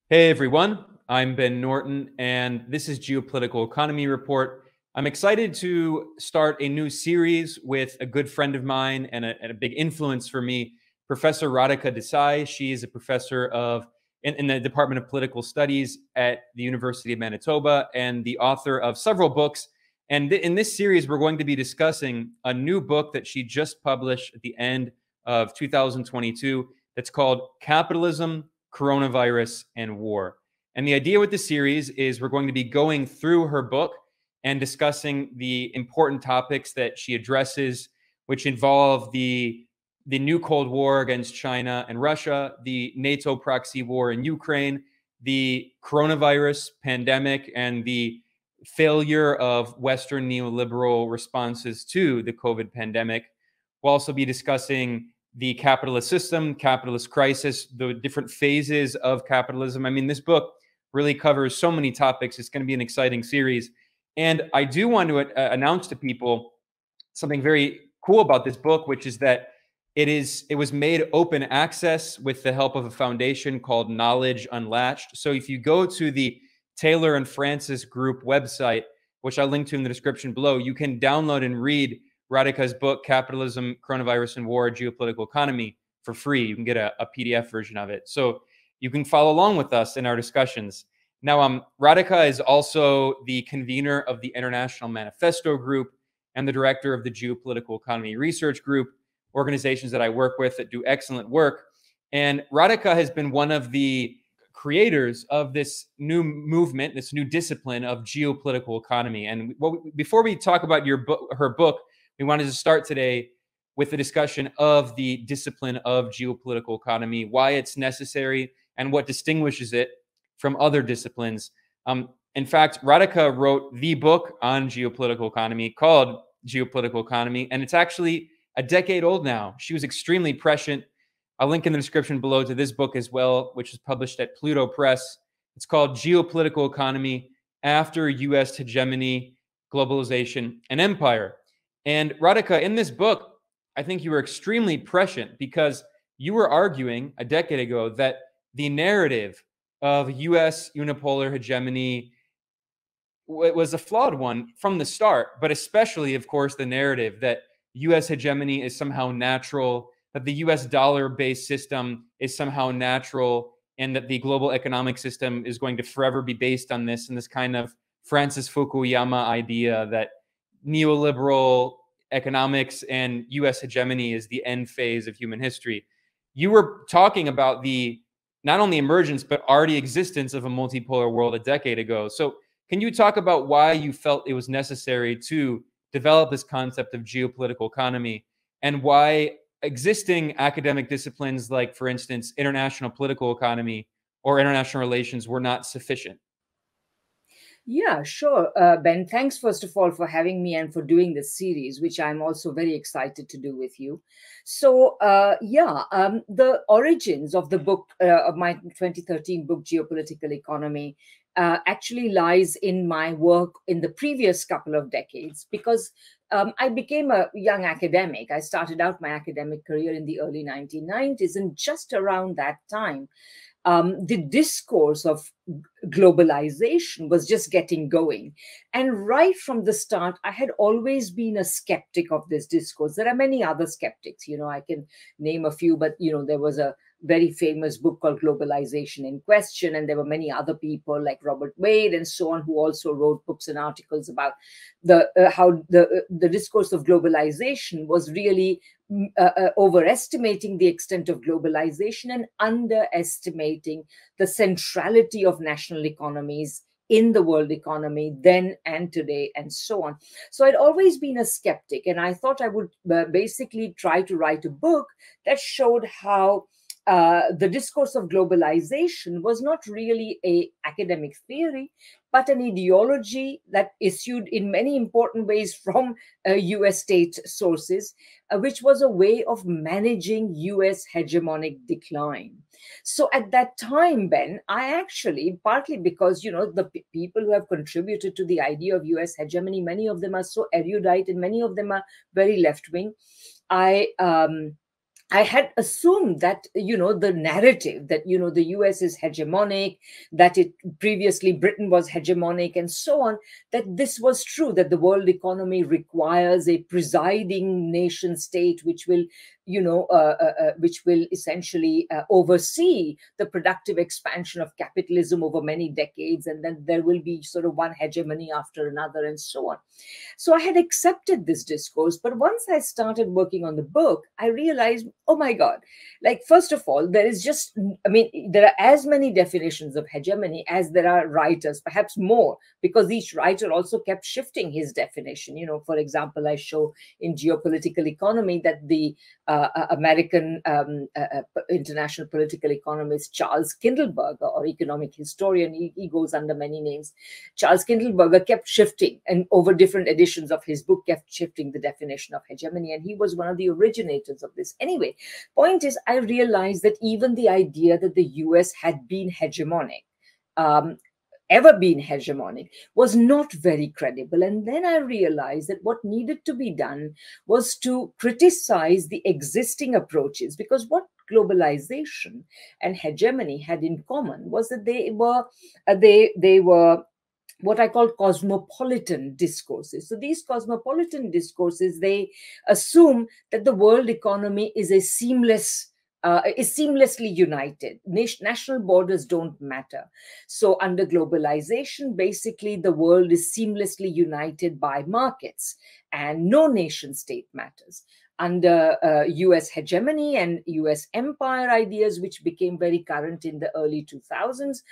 Hey everyone, I'm Ben Norton, and this is Geopolitical Economy Report. I'm excited to start a new series with a good friend of mine and a big influence for me, Professor Radhika Desai. She is a professor in the Department of Political Studies at the University of Manitoba and the author of several books. And in this series, we're going to be discussing a new book that she just published at the end of 2022 that's called Capitalism, Coronavirus, and War. And the idea with this series is we're going to be going through her book and discussing the important topics that she addresses, which involve the new Cold War against China and Russia, the NATO proxy war in Ukraine, the coronavirus pandemic, and the failure of Western neoliberal responses to the COVID pandemic. We'll also be discussing the capitalist system, capitalist crisis, the different phases of capitalism. I mean, this book really covers so many topics. It's going to be an exciting series. And I do want to announce to people something very cool about this book, which is that it was made open access with the help of a foundation called Knowledge Unlatched. So if you go to the Taylor and Francis Group website, which I'll link to in the description below, you can download and read Radhika's book, Capitalism, Coronavirus and War, Geopolitical Economy, for free. You can get a PDF version of it. So you can follow along with us in our discussions. Now, Radhika is also the convener of the International Manifesto Group and the director of the Geopolitical Economy Research Group, organizations that I work with that do excellent work. And Radhika has been one of the creators of this new movement, this new discipline of geopolitical economy. And before we talk about her book, we wanted to start today with the discussion of the discipline of geopolitical economy, why it's necessary, and what distinguishes it from other disciplines. In fact, Radhika wrote the book on geopolitical economy called Geopolitical Economy, and it's actually a decade old now. She was extremely prescient. I'll link in the description below to this book as well, which is published at Pluto Press. It's called Geopolitical Economy After U.S. Hegemony, Globalization, and Empire. And Radhika, in this book, I think you were extremely prescient because you were arguing a decade ago that the narrative of U.S. unipolar hegemony was a flawed one from the start, but especially, of course, the narrative that U.S. hegemony is somehow natural, that the U.S. dollar-based system is somehow natural, and that the global economic system is going to forever be based on this, and this kind of Francis Fukuyama idea that neoliberal economics and U.S. hegemony is the end phase of human history. You were talking about the not only emergence, but already existence of a multipolar world a decade ago. So can you talk about why you felt it was necessary to develop this concept of geopolitical economy and why existing academic disciplines like, for instance, international political economy or international relations were not sufficient? Yeah, sure. Ben, thanks first of all for having me and for doing this series, which I'm also very excited to do with you. So, the origins of the book, of my 2013 book, Geopolitical Economy, actually lies in my work in the previous couple of decades because I became a young academic. I started out my academic career in the early 1990s, and just around that time, the discourse of globalization was just getting going. And right from the start, I had always been a skeptic of this discourse. There are many other skeptics, I can name a few, but, there was a very famous book called Globalization in Question, and there were many other people like Robert Wade and so on who also wrote books and articles about how the discourse of globalization was really overestimating the extent of globalization and underestimating the centrality of national economies in the world economy then and today and so on. So I'd always been a skeptic, and I thought I would basically try to write a book that showed how the discourse of globalization was not really a academic theory, but an ideology that issued in many important ways from US state sources, which was a way of managing US hegemonic decline. So at that time, Ben, I actually, partly because, the people who have contributed to the idea of US hegemony, many of them are so erudite and many of them are very left wing. I had assumed that, the narrative that, the US is hegemonic, that it previously Britain was hegemonic, and so on, that this was true, that the world economy requires a presiding nation state which will, which will essentially oversee the productive expansion of capitalism over many decades. And then there will be sort of one hegemony after another, and so on. So I had accepted this discourse. But once I started working on the book, I realized, oh my God, like, first of all, there is just, I mean, there are as many definitions of hegemony as there are writers, perhaps more, because each writer also kept shifting his definition. For example, I show in Geopolitical Economy that the American international political economist Charles Kindleberger, or economic historian, he goes under many names. Charles Kindleberger kept shifting, and over different editions of his book, kept shifting the definition of hegemony. And he was one of the originators of this. Anyway, point is, I realized that even the idea that the US had been hegemonic, um, ever been hegemonic, was not very credible. And then I realized that what needed to be done was to criticize the existing approaches, because what globalization and hegemony had in common was that they were what I call cosmopolitan discourses. So these cosmopolitan discourses, they assume that the world economy is seamlessly united. National borders don't matter. So under globalization, basically the world is seamlessly united by markets, and no nation state matters. Under US hegemony and US empire ideas, which became very current in the early 2000s,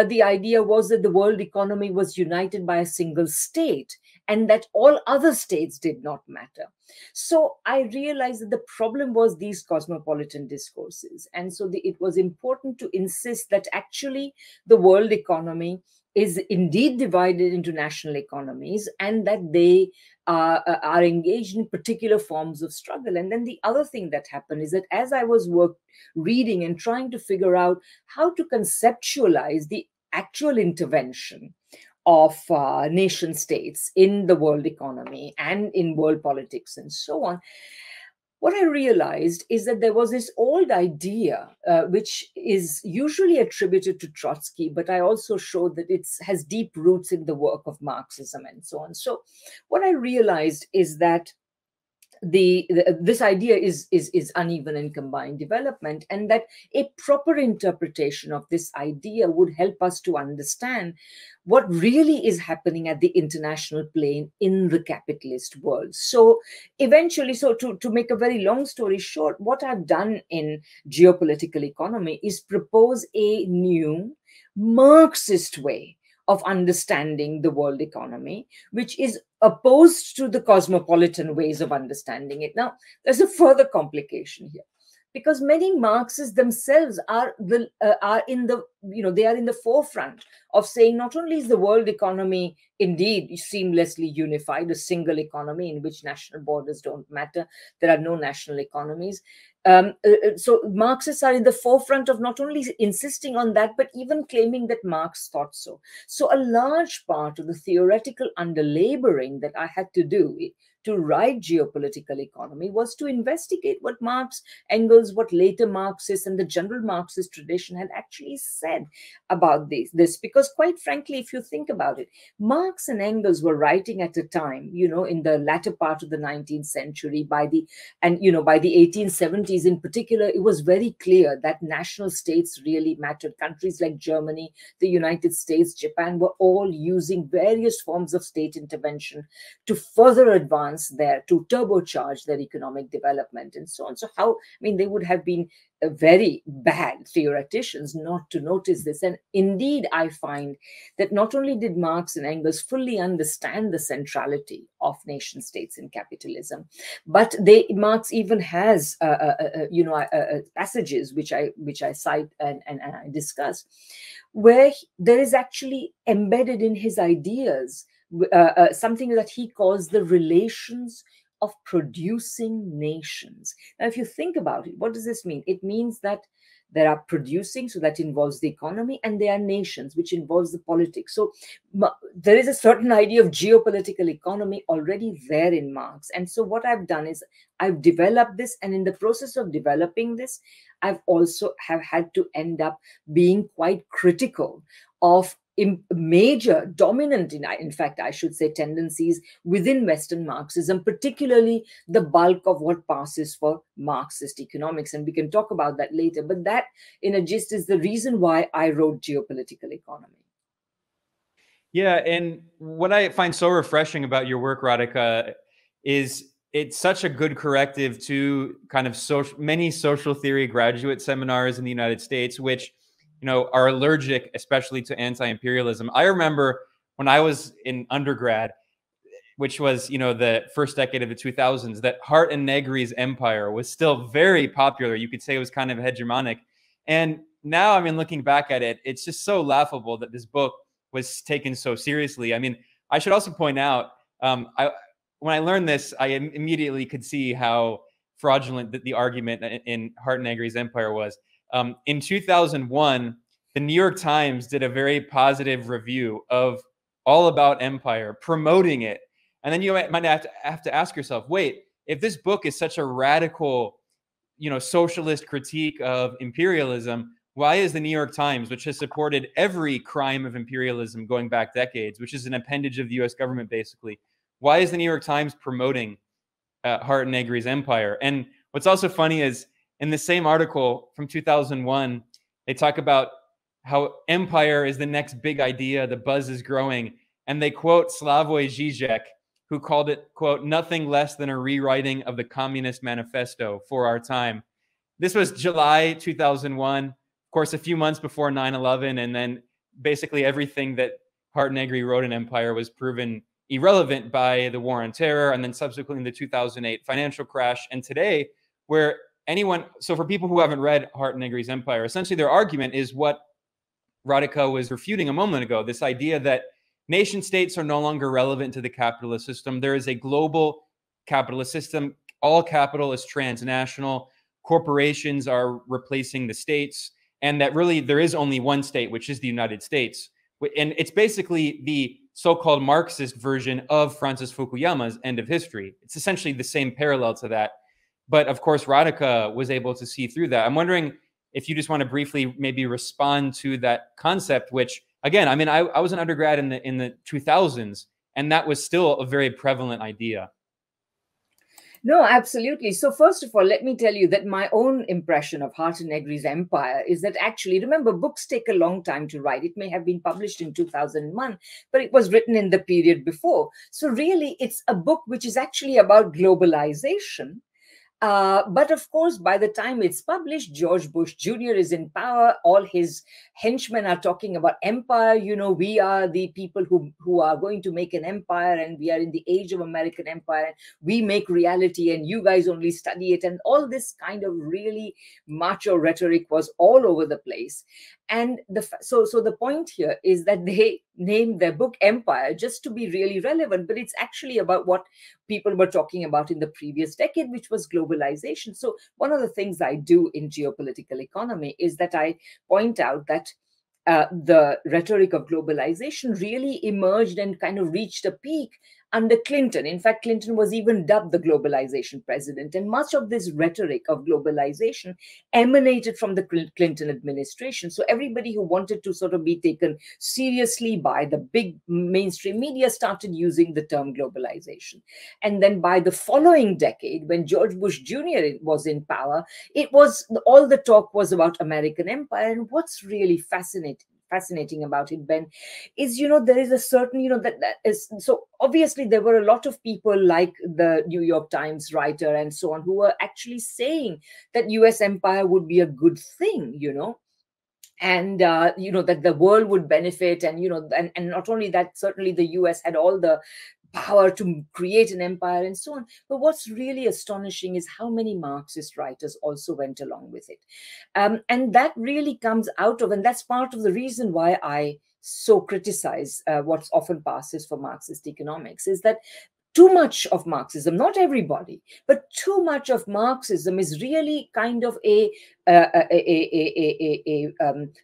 the idea was that the world economy was united by a single state, and that all other states did not matter. So I realized that the problem was these cosmopolitan discourses. And so it was important to insist that actually the world economy is indeed divided into national economies, and that they are engaged in particular forms of struggle. And then the other thing that happened is that as I was reading and trying to figure out how to conceptualize the actual intervention of nation states in the world economy and in world politics and so on, what I realized is that there was this old idea, which is usually attributed to Trotsky, but I also showed that it has deep roots in the work of Marxism and so on. So what I realized is that this idea is uneven and combined development, and that a proper interpretation of this idea would help us to understand what really is happening at the international plane in the capitalist world. So eventually, so to make a very long story short, what I've done in Geopolitical Economy is propose a new Marxist way of understanding the world economy, which is opposed to the cosmopolitan ways of understanding it. Now, there's a further complication here, because many Marxists themselves are in the forefront of saying not only is the world economy indeed seamlessly unified, a single economy in which national borders don't matter, there are no national economies. So Marxists are in the forefront of not only insisting on that, but even claiming that Marx thought so. So a large part of the theoretical underlaboring that I had to do to write Geopolitical Economy was to investigate what Marx, Engels, what later Marxists and the general Marxist tradition had actually said about this. Because quite frankly, if you think about it, Marx and Engels were writing at a time, in the latter part of the 19th century, by the 1870s in particular, it was very clear that national states really mattered. Countries like Germany, the United States, Japan were all using various forms of state intervention to further advance to turbocharge their economic development and so on. So they would have been very bad theoreticians not to notice this. And indeed, I find that not only did Marx and Engels fully understand the centrality of nation states in capitalism, but Marx even has passages which I cite and I discuss, where there is actually embedded in his ideas something that he calls the relations of producing nations. Now, if you think about it, what does this mean? It means that There are producing, so that involves the economy, and there are nations, which involves the politics. So there is a certain idea of geopolitical economy already there in Marx. And so what I've done is I've developed this, and in the process of developing this, I've also have had to end up being quite critical of major dominant, in fact I should say, tendencies within Western Marxism, particularly the bulk of what passes for Marxist economics, and we can talk about that later. But that, in a gist, is the reason why I wrote Geopolitical Economy. Yeah, and what I find so refreshing about your work, Radhika, is it's such a good corrective to kind of many social theory graduate seminars in the United States, which are allergic, especially to anti-imperialism. I remember when I was in undergrad, which was the first decade of the 2000s, that Hart and Negri's empire was still very popular. You could say it was kind of hegemonic. And now, I mean, looking back at it, it's just so laughable that this book was taken so seriously. I mean, I should also point out, when I learned this, I immediately could see how fraudulent the argument in Hart and Negri's empire was. In 2001, the New York Times did a very positive review of All About Empire, promoting it. And then you might have to ask yourself, wait, if this book is such a radical, socialist critique of imperialism, why is the New York Times, which has supported every crime of imperialism going back decades, which is an appendage of the US government, basically, why is the New York Times promoting Hart and Negri's empire? And what's also funny is in the same article from 2001, they talk about how empire is the next big idea, the buzz is growing. And they quote Slavoj Žižek, who called it, quote, nothing less than a rewriting of the Communist Manifesto for our time. This was July 2001, of course, a few months before 9/11. And then basically everything that Hart and Negri wrote in Empire was proven irrelevant by the war on terror, and then subsequently the 2008 financial crash. And today, where so for people who haven't read Hart and Negri's Empire, essentially their argument is what Radhika was refuting a moment ago, this idea that nation states are no longer relevant to the capitalist system. There is a global capitalist system. All capital is transnational. Corporations are replacing the states, and that really there is only one state, which is the United States. And it's basically the so-called Marxist version of Francis Fukuyama's End of History. It's essentially the same parallel to that. But of course, Radhika was able to see through that. I'm wondering if you just want to briefly maybe respond to that concept, which, again, I mean, I was an undergrad in the 2000s, and that was still a very prevalent idea. No, absolutely. So first of all, let me tell you that my own impression of Hart and Negri's empire is that actually, remember, books take a long time to write. It may have been published in 2001, but it was written in the period before. So really, it's a book which is actually about globalization. But of course, by the time it's published, George Bush Jr. is in power. All his henchmen are talking about empire. We are the people who are going to make an empire, and we are in the age of American empire. We make reality, and you guys only study it. And all this kind of really macho rhetoric was all over the place. And so the point here is that they named their book Empire just to be really relevant, but it's actually about what people were talking about in the previous decade, which was globalization. So one of the things I do in Geopolitical Economy is that I point out that the rhetoric of globalization really emerged and kind of reached a peak under Clinton. In fact, Clinton was even dubbed the globalization president. And much of this rhetoric of globalization emanated from the Clinton administration. So everybody who wanted to sort of be taken seriously by the big mainstream media started using the term globalization. And then by the following decade, when George Bush Jr. was in power, all the talk was about American empire. And what's really fascinating about it, Ben, is there is a certain that is, so obviously there were a lot of people like the New York Times writer and so on who were actually saying that US empire would be a good thing, and that the world would benefit, and and not only that, certainly the US had all the power to create an empire and so on. But what's really astonishing is how many Marxist writers also went along with it. And that really comes out of, and that's part of the reason why I so criticize what's often passes for Marxist economics, is that too much of Marxism, not everybody, but too much of Marxism is really kind of a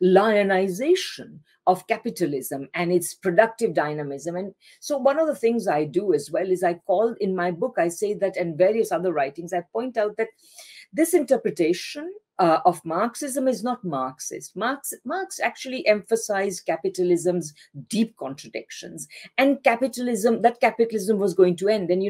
lionization of capitalism and its productive dynamism. And so one of the things I do as well is I call in my book, I say that, and various other writings, I point out that this interpretation of Marxism is not Marxist. Marx actually emphasized capitalism's deep contradictions, and that capitalism was going to end. And,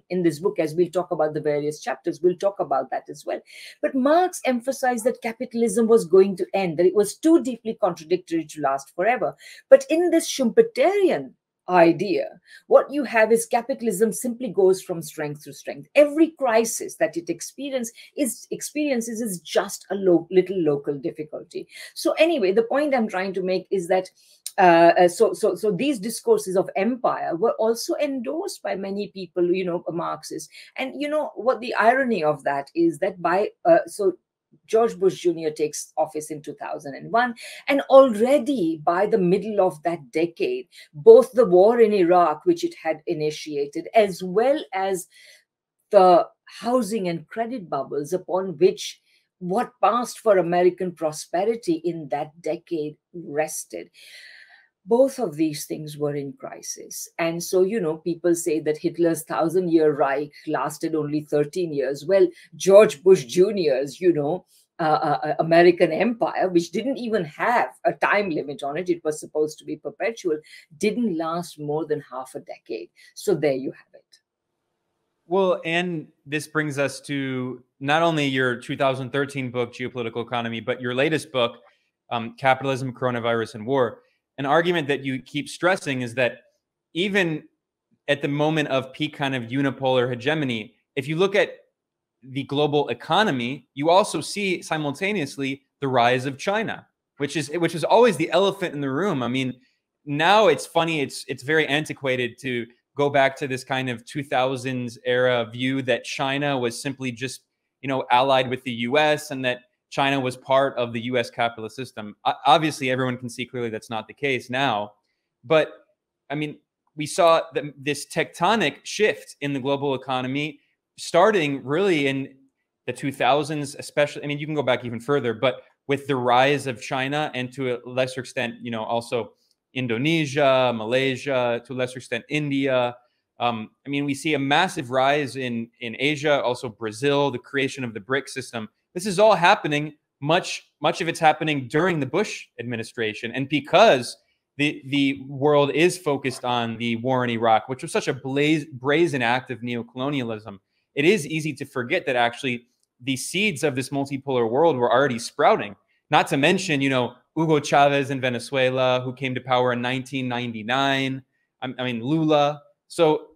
in this book, as we'll talk about the various chapters, we'll talk about that as well. But Marx emphasized that capitalism was going to end, that it was too deeply contradictory to last forever. But in this Schumpeterian idea, what you have is capitalism simply goes from strength to strength. Every crisis that it experiences is just a little local difficulty. So anyway, the point I'm trying to make is that so these discourses of empire were also endorsed by many people, Marxists. And what the irony of that is that George Bush Jr. takes office in 2001, and already by the middle of that decade, both the war in Iraq, which it had initiated, as well as the housing and credit bubbles upon which what passed for American prosperity in that decade rested, both of these things were in crisis. And so, people say that Hitler's 1,000-year Reich lasted only 13 years. Well, George Bush Jr.'s, American empire, which didn't even have a time limit on it, it was supposed to be perpetual, didn't last more than half a decade. So there you have it. Well, and this brings us to not only your 2013 book, Geopolitical Economy, but your latest book, Capitalism, Coronavirus, and War. An argument that you keep stressing is that even at the moment of peak kind of unipolar hegemony, if you look at the global economy, you also see simultaneously the rise of China, which is always the elephant in the room. I mean, now it's funny, it's very antiquated to go back to this kind of 2000s era view that China was simply just, allied with the US and that China was part of the US capitalist system. Obviously, everyone can see clearly that's not the case now. But I mean, we saw this tectonic shift in the global economy starting really in the 2000s, especially. I mean, you can go back even further, but with the rise of China and to a lesser extent, also Indonesia, Malaysia, to a lesser extent, India. I mean, we see a massive rise in Asia, also Brazil, the creation of the BRIC system. This is all happening, much of it's happening during the Bush administration. And because the world is focused on the war in Iraq, which was such a brazen act of neocolonialism, it is easy to forget that actually the seeds of this multipolar world were already sprouting. Not to mention, Hugo Chavez in Venezuela, who came to power in 1999. I mean, Lula. So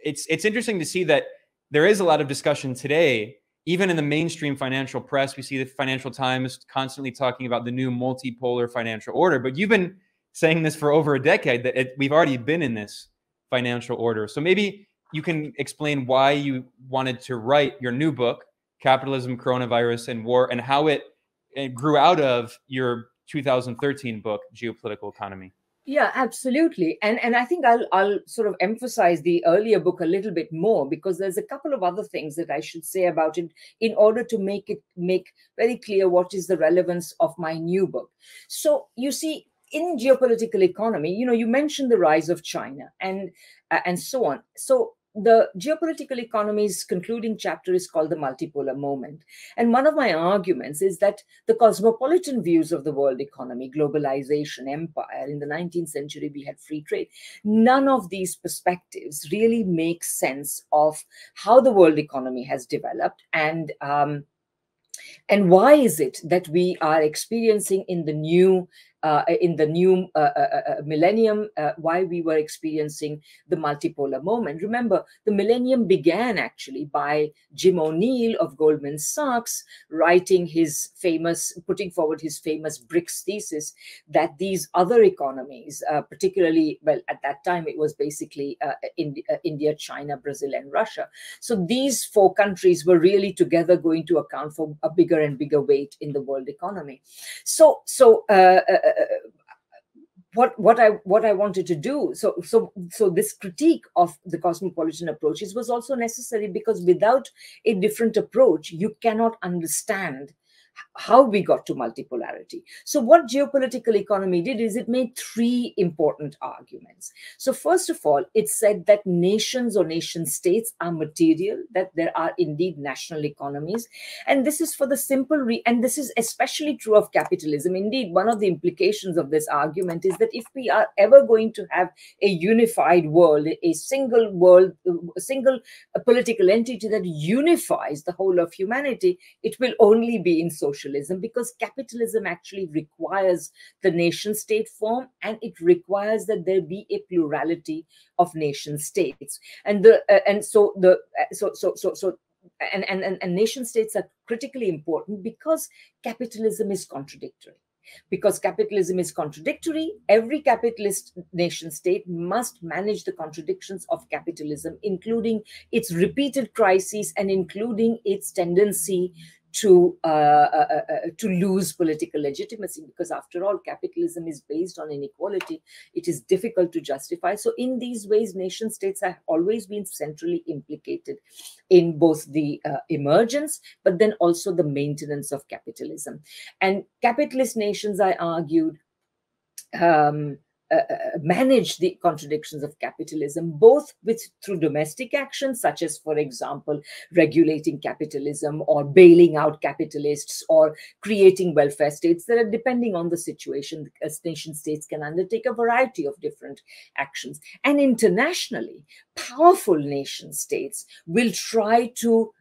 it's interesting to see that there is a lot of discussion today. Even in the mainstream financial press, we see the Financial Times constantly talking about the new multipolar financial order. But you've been saying this for over a decade, that we've already been in this financial order. So maybe you can explain why you wanted to write your new book, Capitalism, Coronavirus, and War, and how it grew out of your 2013 book, Geopolitical Economy. Yeah, absolutely. And I think I'll sort of emphasize the earlier book a little bit more, because there's a couple of other things that I should say about it in order to make very clear what is the relevance of my new book. So you see, in geopolitical economy, you mentioned the rise of China and so on. So the geopolitical economy's concluding chapter is called the multipolar moment. And one of my arguments is that the cosmopolitan views of the world economy, globalization, empire, in the 19th century, we had free trade. None of these perspectives really make sense of how the world economy has developed and why is it that we are experiencing in the new millennium, why we were experiencing the multipolar moment. Remember, the millennium began actually by Jim O'Neill of Goldman Sachs putting forward his famous BRICS thesis that these other economies, particularly, well, at that time, it was basically India, China, Brazil, and Russia. So these four countries were really together going to account for a bigger and bigger weight in the world economy. So what I wanted to do. So this critique of the cosmopolitan approaches was also necessary, because without a different approach, you cannot understand how we got to multipolarity. So what geopolitical economy did is it made three important arguments. So first of all, it said that nations or nation states are material, that there are indeed national economies. And this is for the and this is especially true of capitalism. Indeed, one of the implications of this argument is that if we are ever going to have a unified world, a single world, a single political entity that unifies the whole of humanity, it will only be in socialism, because capitalism actually requires the nation state form, and it requires that there be a plurality of nation states. And the and so the so and nation states are critically important because capitalism is contradictory. Because capitalism is contradictory, every capitalist nation state must manage the contradictions of capitalism, including its repeated crises and including its tendency to lose political legitimacy, because after all, capitalism is based on inequality. It is difficult to justify. So in these ways, nation states have always been centrally implicated in both the emergence, but then also the maintenance of capitalism. And capitalist nations, I argued, manage the contradictions of capitalism, both through domestic actions, such as, for example, regulating capitalism or bailing out capitalists or creating welfare states that are depending on the situation. As nation states can undertake a variety of different actions. And internationally, powerful nation states will try to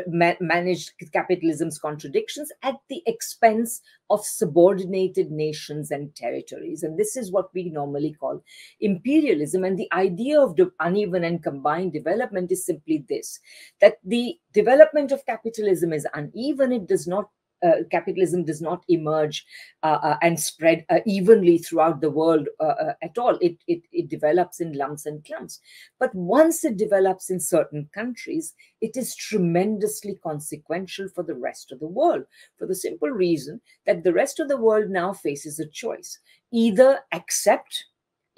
manage capitalism's contradictions at the expense of subordinated nations and territories. And this is what we normally call imperialism. And the idea of uneven and combined development is simply this, that the development of capitalism is uneven. It does not capitalism does not emerge and spread evenly throughout the world at all. It develops in lumps and clumps. But once it develops in certain countries, it is tremendously consequential for the rest of the world, for the simple reason that the rest of the world now faces a choice: either accept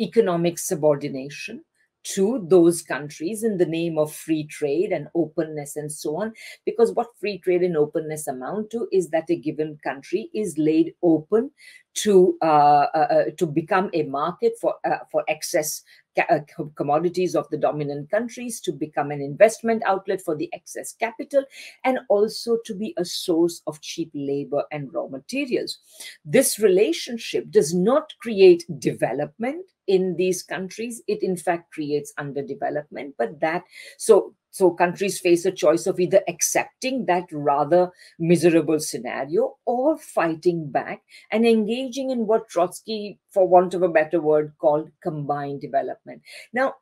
economic subordination to those countries in the name of free trade and openness and so on. Because what free trade and openness amount to is that a given country is laid open to become a market for excess commodities of the dominant countries, to become an investment outlet for the excess capital, and also to be a source of cheap labor and raw materials. This relationship does not create development in these countries. It in fact creates underdevelopment. But so countries face a choice of either accepting that rather miserable scenario or fighting back and engaging in what Trotsky, for want of a better word, called combined development. Now,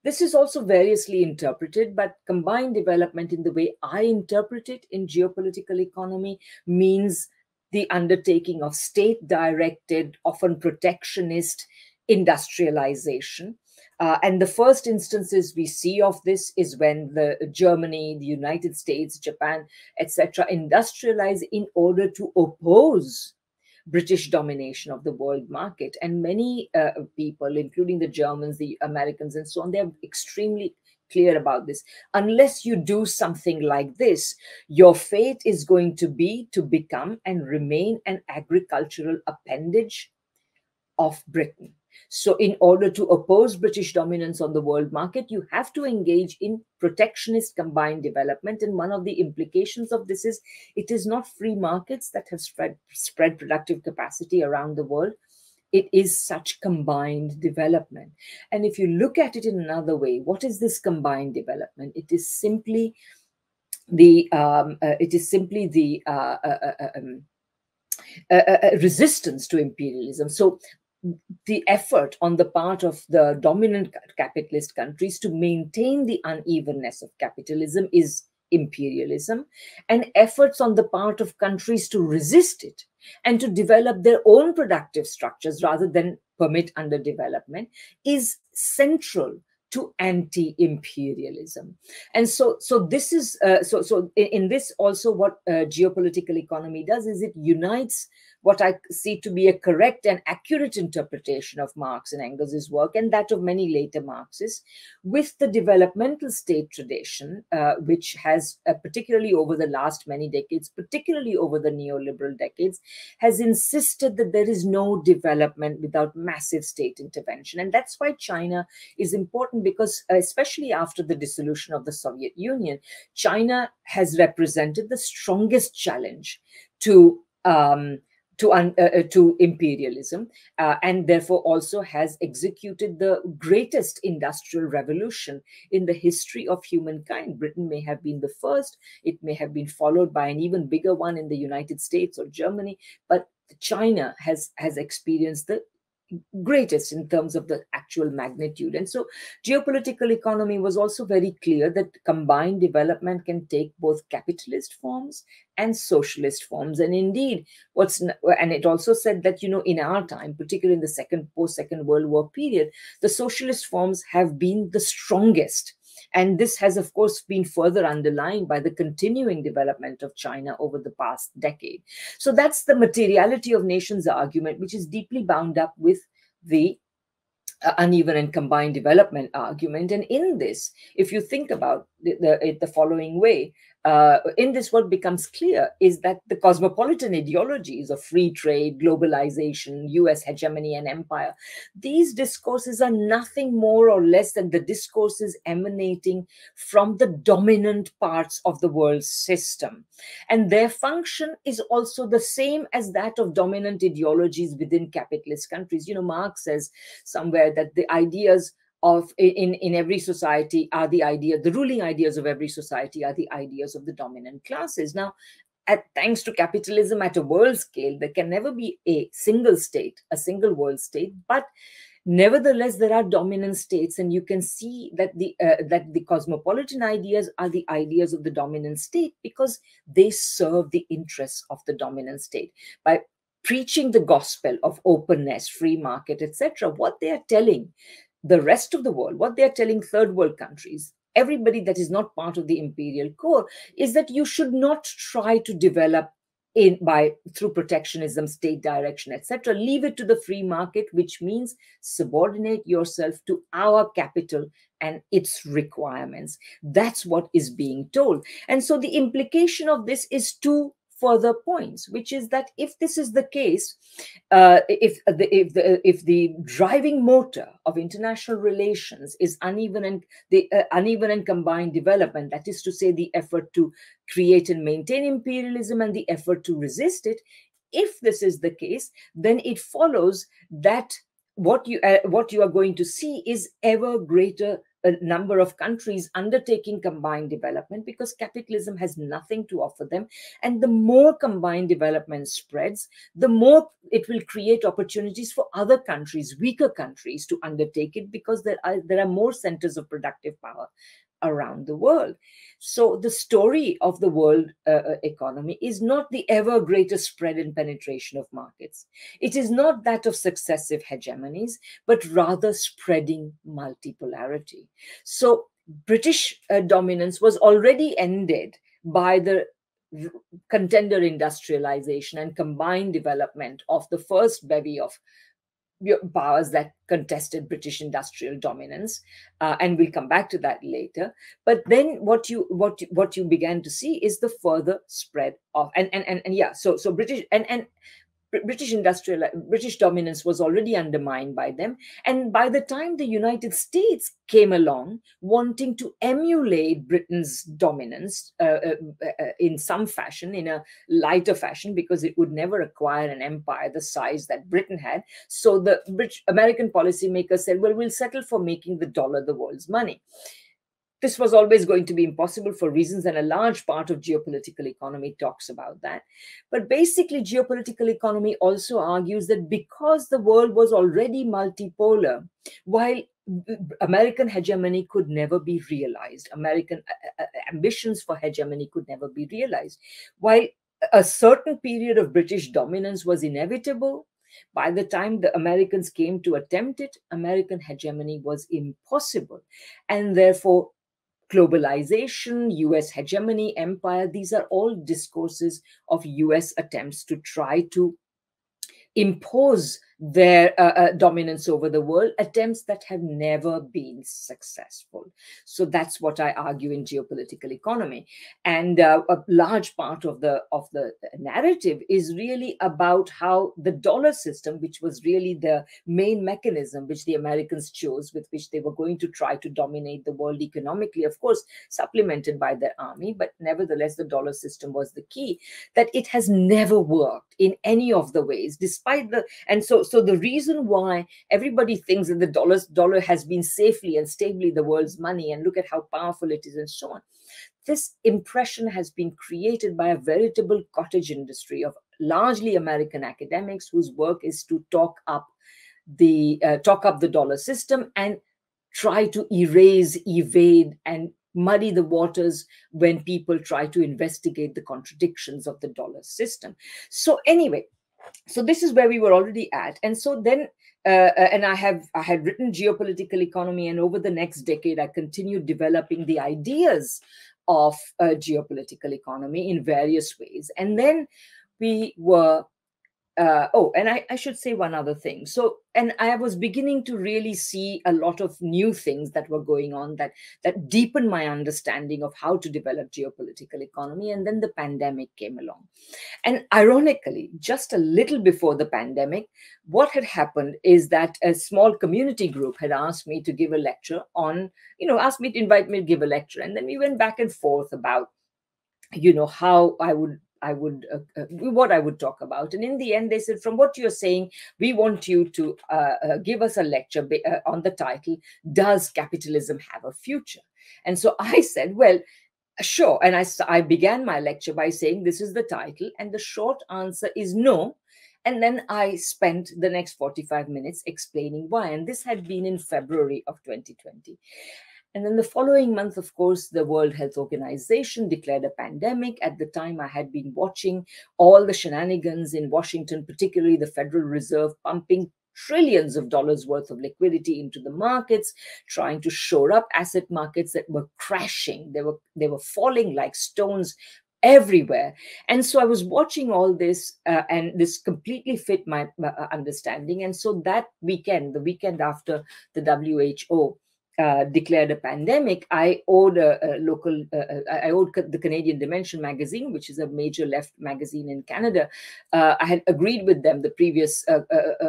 this is also variously interpreted, but combined development, in the way I interpret it in geopolitical economy, means the undertaking of state-directed, often protectionist industrialization. And the first instances we see of this is when Germany, the United States, Japan, etc., industrialize in order to oppose British domination of the world market. And many people, including the Germans, the Americans, and so on, they're extremely clear about this. Unless you do something like this, your fate is going to be to become and remain an agricultural appendage of Britain. So in order to oppose British dominance on the world market, you have to engage in protectionist combined development. And one of the implications of this is it is not free markets that have spread productive capacity around the world. It is such combined development. And if you look at it in another way, what is this combined development? It is simply the resistance to imperialism. So the effort on the part of the dominant capitalist countries to maintain the unevenness of capitalism is imperialism, and efforts on the part of countries to resist it and to develop their own productive structures rather than permit underdevelopment is central to anti-imperialism. And so this is so in this also what geopolitical economy does is it unites what I see to be a correct and accurate interpretation of Marx and Engels' work, and that of many later Marxists, with the developmental state tradition, which has, particularly over the last many decades, particularly over the neoliberal decades, has insisted that there is no development without massive state intervention. And that's why China is important, because especially after the dissolution of the Soviet Union, China has represented the strongest challenge to to imperialism, and therefore also has executed the greatest industrial revolution in the history of humankind. Britain may have been the first, it may have been followed by an even bigger one in the United States or Germany, but China has experienced the greatest in terms of the actual magnitude. And so geopolitical economy was also very clear that combined development can take both capitalist forms and socialist forms. And indeed, and it also said that, in our time, particularly in the post-Second World War period, the socialist forms have been the strongest. And this has, of course, been further underlined by the continuing development of China over the past decade. So that's the materiality of nations argument, which is deeply bound up with the uneven and combined development argument. And in this, if you think about it the following way, in this, what becomes clear is that the cosmopolitan ideologies of free trade, globalization, US hegemony, and empire, these discourses are nothing more or less than the discourses emanating from the dominant parts of the world system. And their function is also the same as that of dominant ideologies within capitalist countries. Marx says somewhere that the ideas of in every society are the ruling ideas of every society are the ideas of the dominant classes. Now, thanks to capitalism at a world scale, there can never be a single state, a single world state, but nevertheless, there are dominant states, and you can see that the cosmopolitan ideas are the ideas of the dominant state because they serve the interests of the dominant state. By preaching the gospel of openness, free market, etc., what they are telling the rest of the world, what they are telling third world countries, everybody that is not part of the imperial core, is that you should not try to develop through protectionism, state direction, etc. Leave it to the free market, which means subordinate yourself to our capital and its requirements. That's what is being told. And so the implication of this is two further points, which is that if this is the case, if the driving motor of international relations is uneven and combined development, that is to say, the effort to create and maintain imperialism and the effort to resist it, if this is the case, then it follows that what you are going to see is ever greater a number of countries undertaking combined development, because capitalism has nothing to offer them. And the more combined development spreads, the more it will create opportunities for other countries, weaker countries, to undertake it, because there are more centers of productive power around the world. So the story of the world economy is not the ever greater spread and penetration of markets. It is not that of successive hegemonies, but rather spreading multipolarity. So British dominance was already ended by the contender industrialization and combined development of the first bevy of powers that contested British industrial dominance, and we'll come back to that later. But then what you began to see is the further spread of so British dominance was already undermined by them. And by the time the United States came along, wanting to emulate Britain's dominance in some fashion, in a lighter fashion, because it would never acquire an empire the size that Britain had. So the American policymakers said, well, we'll settle for making the dollar the world's money. This was always going to be impossible for reasons, and a large part of geopolitical economy talks about that. But basically, geopolitical economy also argues that because the world was already multipolar, while American hegemony could never be realized, American ambitions for hegemony could never be realized, while a certain period of British dominance was inevitable, by the time the Americans came to attempt it, American hegemony was impossible. And therefore, globalization, US hegemony, empire, these are all discourses of US attempts to try to impose their dominance over the world, attempts that have never been successful. So that's what I argue in Geopolitical Economy. And a large part of the narrative is really about how the dollar system, which was really the main mechanism which the Americans chose, with which they were going to try to dominate the world economically, of course, supplemented by their army, but nevertheless, the dollar system was the key, that it has never worked in any of the ways, despite the, and so the reason why everybody thinks that the dollar has been safely and stably the world's money, and look at how powerful it is and so on, this impression has been created by a veritable cottage industry of largely American academics whose work is to talk up the dollar system and try to erase, evade, and muddy the waters when people try to investigate the contradictions of the dollar system. So anyway, so this is where we were already at. And so then and I had written Geopolitical Economy, and over the next decade I continued developing the ideas of geopolitical economy in various ways. And then we were and I should say one other thing. So, and I was beginning to really see a lot of new things that were going on that deepened my understanding of how to develop geopolitical economy. And then the pandemic came along. And ironically, just a little before the pandemic, what had happened is that a small community group had asked me to give a lecture on, asked me to invite me to give a lecture. And then we went back and forth about, how I would what I would talk about. And in the end, they said, from what you're saying, we want you to give us a lecture on the title, Does Capitalism Have a Future? And so I said, well, sure. And I began my lecture by saying, this is the title. And the short answer is no. And then I spent the next 45 minutes explaining why. And this had been in February of 2020. And then the following month, of course, the World Health Organization declared a pandemic. At the time, I had been watching all the shenanigans in Washington, particularly the Federal Reserve pumping trillions of dollars worth of liquidity into the markets, trying to shore up asset markets that were crashing. They were falling like stones everywhere. And so I was watching all this, and this completely fit my understanding. And so that weekend, the weekend after the WHO declared a pandemic, I owed I owed the Canadian Dimension magazine, which is a major left magazine in Canada. I had agreed with them the previous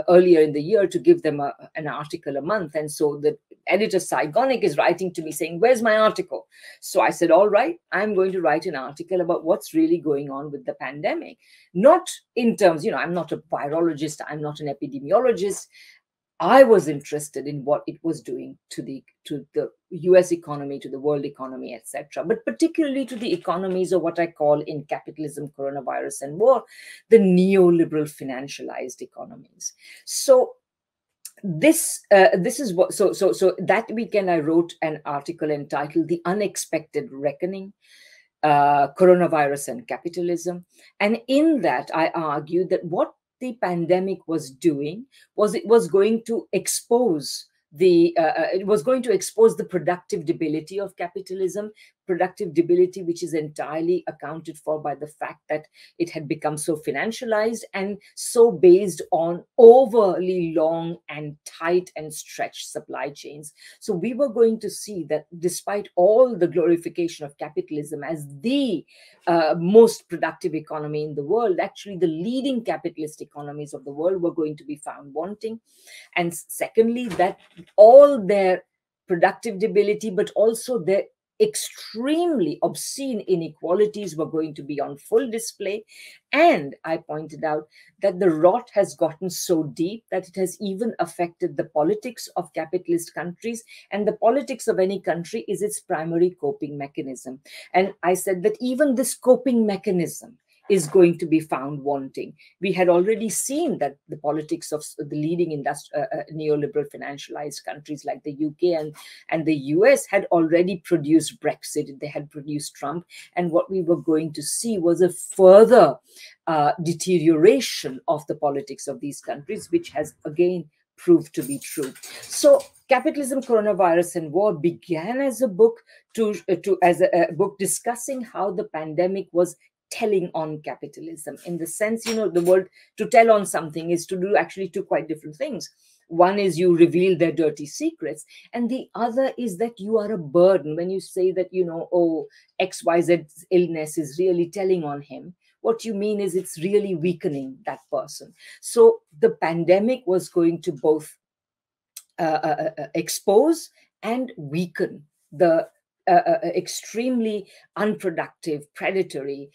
earlier in the year to give them an article a month, and so the editor Saigonic is writing to me saying, "Where's my article?" So I said, "All right, I'm going to write an article about what's really going on with the pandemic, not in terms, I'm not a virologist, I'm not an epidemiologist." I was interested in what it was doing to the US economy, to the world economy, etc., but particularly to the economies of what I call in Capitalism, Coronavirus, and War, the neoliberal financialized economies. So this is what so that weekend I wrote an article entitled "The Unexpected Reckoning, Coronavirus and Capitalism," and in that I argued that what the pandemic was doing was it was going to expose the productive debility of capitalism, productive debility which is entirely accounted for by the fact that it had become so financialized and so based on overly long and tight and stretched supply chains. So we were going to see that despite all the glorification of capitalism as the most productive economy in the world, actually the leading capitalist economies of the world were going to be found wanting. And secondly, that all their productive debility, but also their extremely obscene inequalities were going to be on full display. And I pointed out that the rot has gotten so deep that it has even affected the politics of capitalist countries, and the politics of any country is its primary coping mechanism. And I said that even this coping mechanism is going to be found wanting. We had already seen that the politics of the leading neoliberal financialized countries like the UK and the US had already produced Brexit, they had produced Trump, and what we were going to see was a further deterioration of the politics of these countries, which has again proved to be true. So Capitalism, Coronavirus, and War began as a book as a book discussing how the pandemic was telling on capitalism, in the sense, the word to tell on something is to do actually two quite different things. One is you reveal their dirty secrets, and the other is that you are a burden. When you say that, oh, XYZ illness is really telling on him, what you mean is it's really weakening that person. So the pandemic was going to both expose and weaken the extremely unproductive, predatory,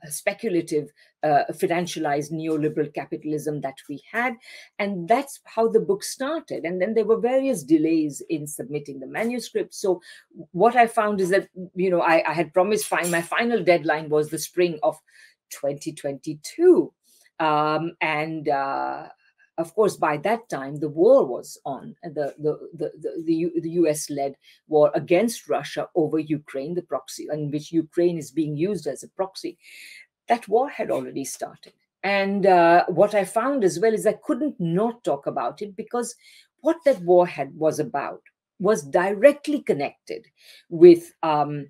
speculative, financialized neoliberal capitalism that we had. And that's how the book started. And then there were various delays in submitting the manuscript. So what I found is that, I had promised my final deadline was the spring of 2022. And of course, by that time, the war was on, the US-led war against Russia over Ukraine, the proxy, in which Ukraine is being used as a proxy. That war had already started. And what I found as well is I couldn't not talk about it, because what that war was about was directly connected with the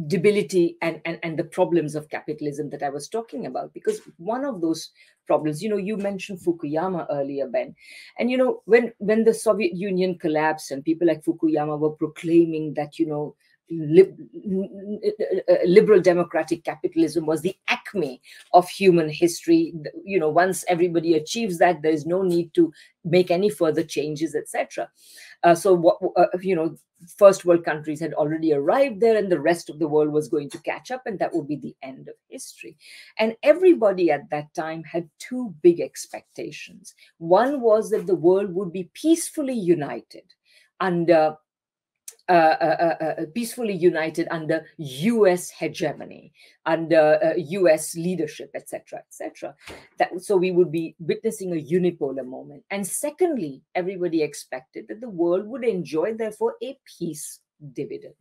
debility and the problems of capitalism that I was talking about. Because one of those problems, you mentioned Fukuyama earlier, Ben, and when the Soviet Union collapsed and people like Fukuyama were proclaiming that liberal democratic capitalism was the acme of human history, once everybody achieves that, there is no need to make any further changes, etc. So what first world countries had already arrived there, and the rest of the world was going to catch up, and that would be the end of history. And everybody at that time had two big expectations. One was that the world would be peacefully united under US hegemony, under US leadership, etc., etc. So we would be witnessing a unipolar moment. And secondly, everybody expected that the world would enjoy, therefore, a peace dividend.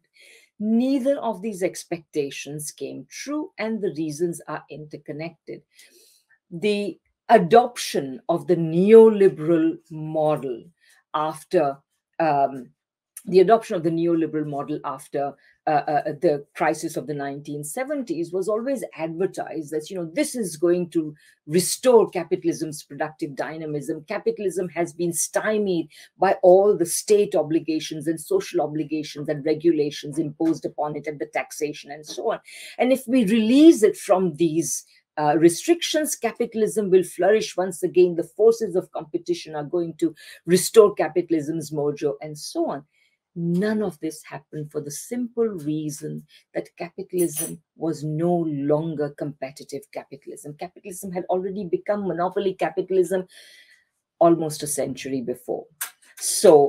Neither of these expectations came true, and the reasons are interconnected. The adoption of the neoliberal model after the crisis of the 1970s was always advertised as, this is going to restore capitalism's productive dynamism. Capitalism has been stymied by all the state obligations and social obligations and regulations imposed upon it, and the taxation and so on. And if we release it from these restrictions, capitalism will flourish once again. The forces of competition are going to restore capitalism's mojo, and so on. None of this happened, for the simple reason that capitalism was no longer competitive capitalism. Capitalism had already become monopoly capitalism almost a century before. So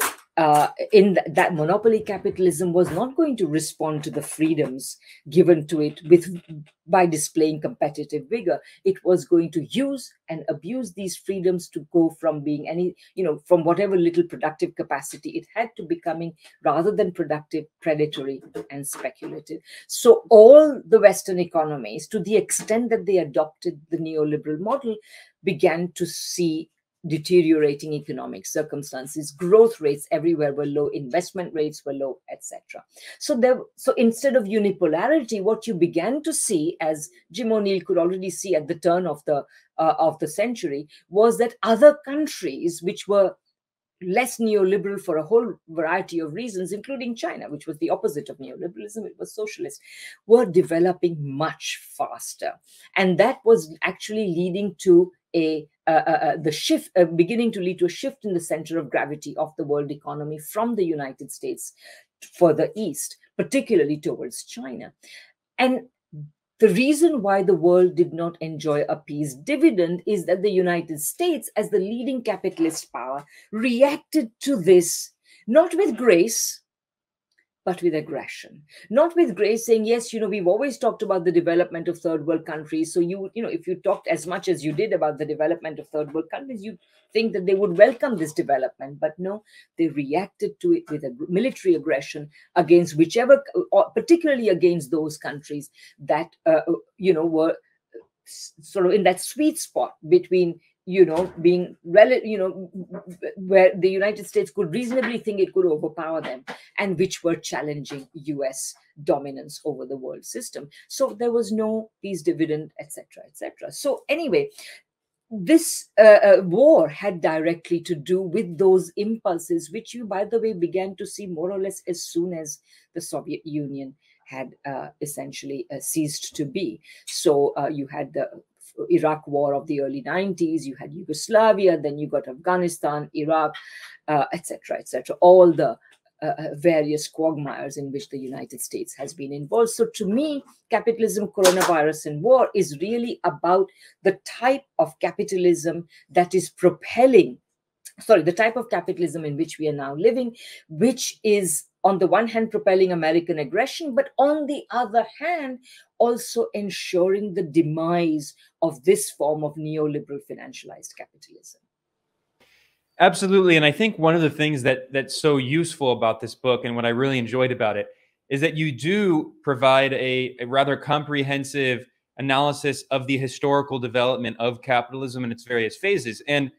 in that monopoly capitalism was not going to respond to the freedoms given to it by displaying competitive vigor. It was going to use and abuse these freedoms to go from being from whatever little productive capacity it had to becoming, rather than productive, predatory and speculative. So all the Western economies, to the extent that they adopted the neoliberal model, began to see deteriorating economic circumstances. Growth rates everywhere were low, investment rates were low, etc. So instead of unipolarity, what you began to see, as Jim O'Neill could already see at the turn of the century, was that other countries which were less neoliberal for a whole variety of reasons, including China, which was the opposite of neoliberalism, it was socialist, were developing much faster. And that was actually leading to beginning to lead to a shift in the center of gravity of the world economy from the United States further east, particularly towards China. And the reason why the world did not enjoy a peace dividend is that the United States, as the leading capitalist power, reacted to this not with grace, but with aggression. Not with grace, saying, yes, we've always talked about the development of third world countries. So if you talked as much as you did about the development of third world countries, you'd think that they would welcome this development. But no, they reacted to it with a military aggression against whichever, or particularly against those countries that, were sort of in that sweet spot between being where the United States could reasonably think it could overpower them, and which were challenging US dominance over the world system. So there was no peace dividend, etc., etc. So anyway, this war had directly to do with those impulses, which you, by the way, began to see more or less as soon as the Soviet Union had essentially ceased to be. So you had the Iraq war of the early 90s, you had Yugoslavia, then you got Afghanistan, Iraq, etc., etc., all the various quagmires in which the United States has been involved. So to me, capitalism, coronavirus, and war is really about the type of capitalism that is propelling, the type of capitalism in which we are now living, which is on the one hand propelling American aggression, but on the other hand also ensuring the demise of this form of neoliberal financialized capitalism. Absolutely. And I think one of the things that's so useful about this book, and what I really enjoyed about it, is that you do provide a rather comprehensive analysis of the historical development of capitalism in its various phases. And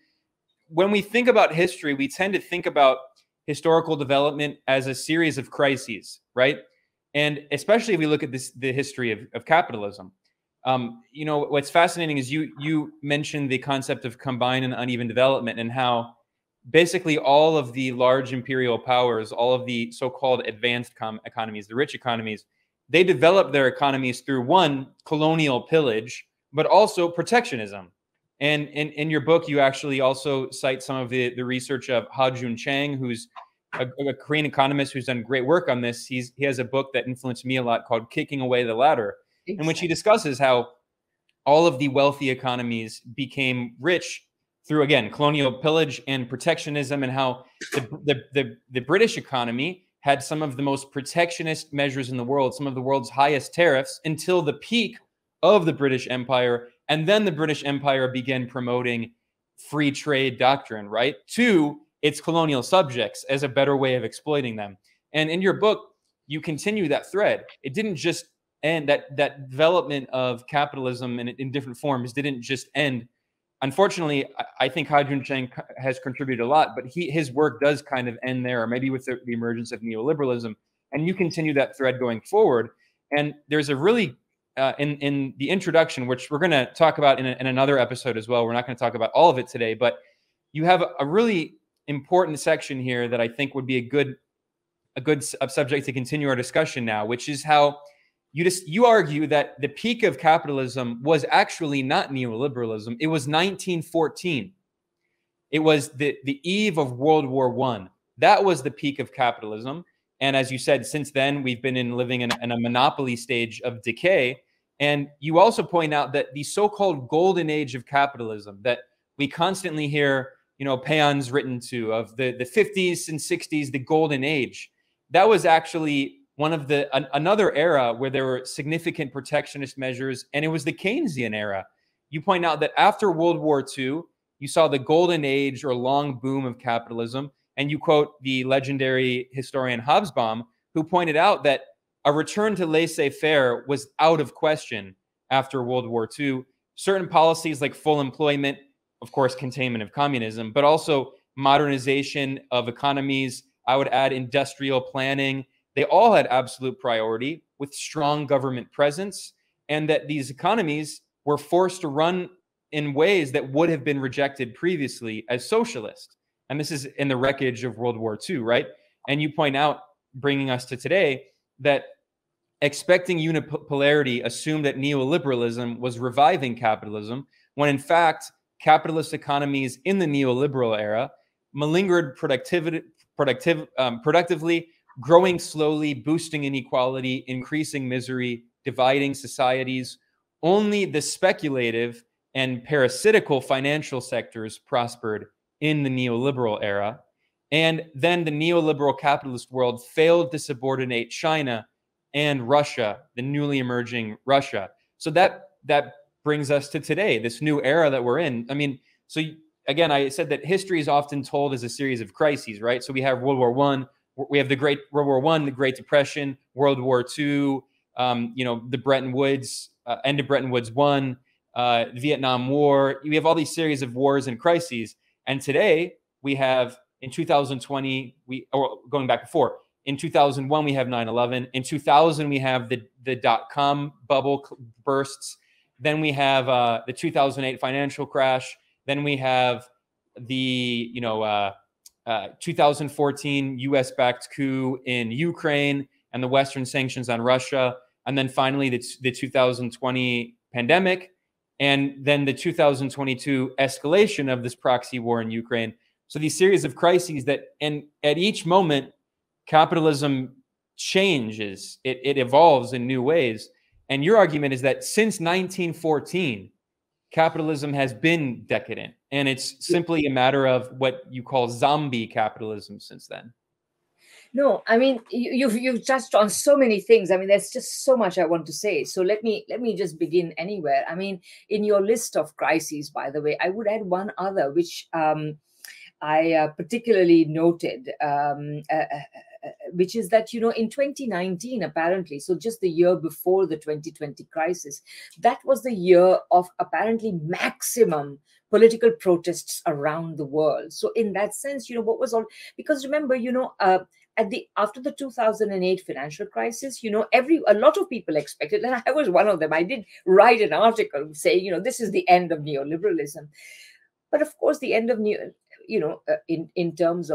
when we think about history, we tend to think about historical development as a series of crises, right? And especially if we look at the history of capitalism. What's fascinating is you mentioned the concept of combined and uneven development, and how basically all of the large imperial powers, all of the so-called advanced economies, the rich economies, they develop their economies through, one, colonial pillage, but also protectionism. And in your book, you actually also cite some of the research of Ha-Joon Chang, who's a Korean economist who's done great work on this. He has a book that influenced me a lot called Kicking Away the Ladder, in which he discusses how all of the wealthy economies became rich through, again, colonial pillage and protectionism, and how the British economy had some of the most protectionist measures in the world, some of the world's highest tariffs, until the peak of the British Empire. And then the British Empire began promoting free trade doctrine, right, to its colonial subjects as a better way of exploiting them. And in your book, you continue that thread. It didn't just end, that development of capitalism in different forms didn't just end. Unfortunately, I think Ha-Joon Chang has contributed a lot, but his work does kind of end there, or maybe with the emergence of neoliberalism. And you continue that thread going forward. And there's a really, in the introduction, which we're going to talk about in another episode as well. We're not going to talk about all of it today, but you have a really important section here that I think would be a good subject to continue our discussion now, which is how you argue that the peak of capitalism was actually not neoliberalism. It was 1914. It was the eve of World War I. That was the peak of capitalism. And as you said, since then, we've been living in a monopoly stage of decay. And you also point out that the so-called golden age of capitalism that we constantly hear, paeans written to, of the 50s and 60s, the golden age, that was actually one of another era where there were significant protectionist measures, and it was the Keynesian era. You point out that after World War II, you saw the golden age or long boom of capitalism, and you quote the legendary historian Hobsbawm, who pointed out that a return to laissez-faire was out of question after World War II. Certain policies like full employment, of course, containment of communism, but also modernization of economies, I would add industrial planning, they all had absolute priority with strong government presence, and that these economies were forced to run in ways that would have been rejected previously as socialist. And this is in the wreckage of World War II, right? And you point out, bringing us to today, that expecting unipolarity assumed that neoliberalism was reviving capitalism, when in fact, capitalist economies in the neoliberal era malingered productively, growing slowly, boosting inequality, increasing misery, dividing societies. Only the speculative and parasitical financial sectors prospered in the neoliberal era. And then the neoliberal capitalist world failed to subordinate China and Russia, the newly emerging Russia. So that brings us to today, this new era that we're in. I mean, so again, I said that history is often told as a series of crises, right? So we have World War I, we have the Great World War I, the Great Depression, World War II, the Bretton Woods, end of Bretton Woods I, Vietnam War. We have all these series of wars and crises. And today we have, in 2020, or going back before, in 2001, we have 9/11. In 2000, we have the dot-com bubble bursts. Then we have the 2008 financial crash. Then we have the 2014 U.S.-backed coup in Ukraine and the Western sanctions on Russia. And then finally, the 2020 pandemic. And then the 2022 escalation of this proxy war in Ukraine. So these series of crises and at each moment, capitalism changes, it evolves in new ways. And your argument is that since 1914, capitalism has been decadent, and it's simply a matter of what you call zombie capitalism since then. No, I mean you've touched on so many things. I mean, there's just so much I want to say. So let me just begin anywhere. I mean, in your list of crises, by the way, I would add one other, which I particularly noted, which is that, in 2019, apparently, so just the year before the 2020 crisis, that was the year of apparently maximum political protests around the world. So in that sense, what was all, because remember, after the 2008 financial crisis, a lot of people expected, and I was one of them. I did write an article saying, this is the end of neoliberalism. But of course, the end of in terms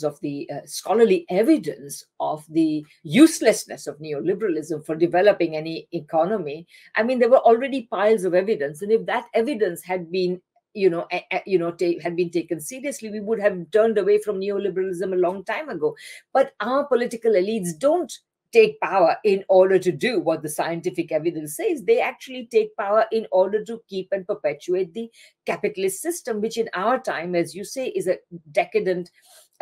of the scholarly evidence of the uselessness of neoliberalism for developing any economy, I mean, there were already piles of evidence, and if that evidence had been had been taken seriously, we would have turned away from neoliberalism a long time ago. But our political elites don't take power in order to do what the scientific evidence says. They actually take power in order to keep and perpetuate the capitalist system, which in our time, as you say, is a decadent,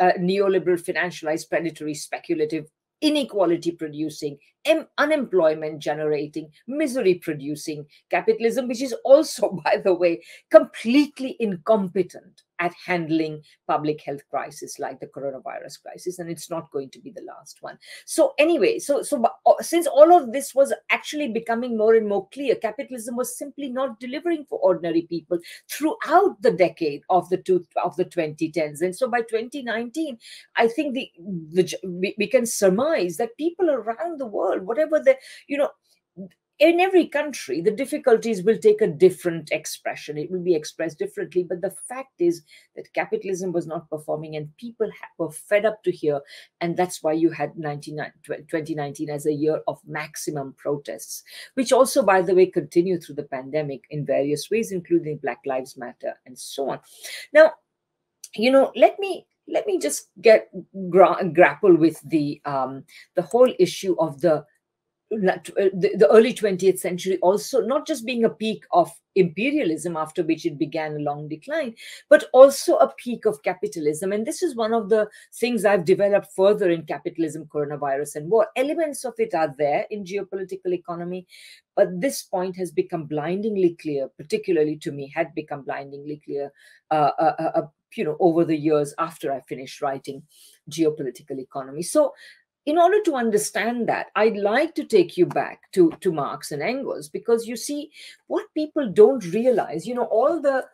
neoliberal, financialized, predatory, speculative, inequality producing, unemployment generating, misery producing capitalism, which is also, by the way, completely incompetent at handling public health crisis like the coronavirus crisis, and it's not going to be the last one. So anyway, so since all of this was actually becoming more and more clear, capitalism was simply not delivering for ordinary people throughout the decade of the 2010s, and so by 2019, I think we can surmise that people around the world, whatever the in every country, the difficulties will take a different expression. It will be expressed differently. But the fact is that capitalism was not performing, and people were fed up to hear. And that's why you had 2019 as a year of maximum protests, which also, by the way, continue through the pandemic in various ways, including Black Lives Matter and so on. Now, let me just grapple with the whole issue of the early 20th century also not just being a peak of imperialism, after which it began a long decline, but also a peak of capitalism. And this is one of the things I've developed further in Capitalism, Coronavirus, and War. Elements of it are there in Geopolitical Economy, but this point has become blindingly clear, particularly to me, had become blindingly clear over the years after I finished writing Geopolitical Economy. So in order to understand that, I'd like to take you back to Marx and Engels, because you see, what people don't realize, all the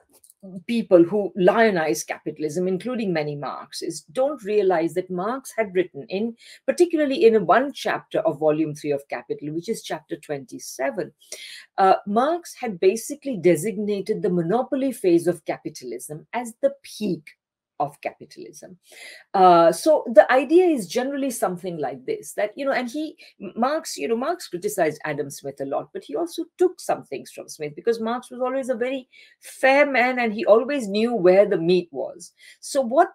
people who lionize capitalism, including many Marxists, don't realize that Marx had written particularly in one chapter of Volume 3 of Capital, which is chapter 27, Marx had basically designated the monopoly phase of capitalism as the peak of capitalism. So the idea is generally something like this, that, and Marx criticized Adam Smith a lot, but he also took some things from Smith, because Marx was always a very fair man, and he always knew where the meat was. So what,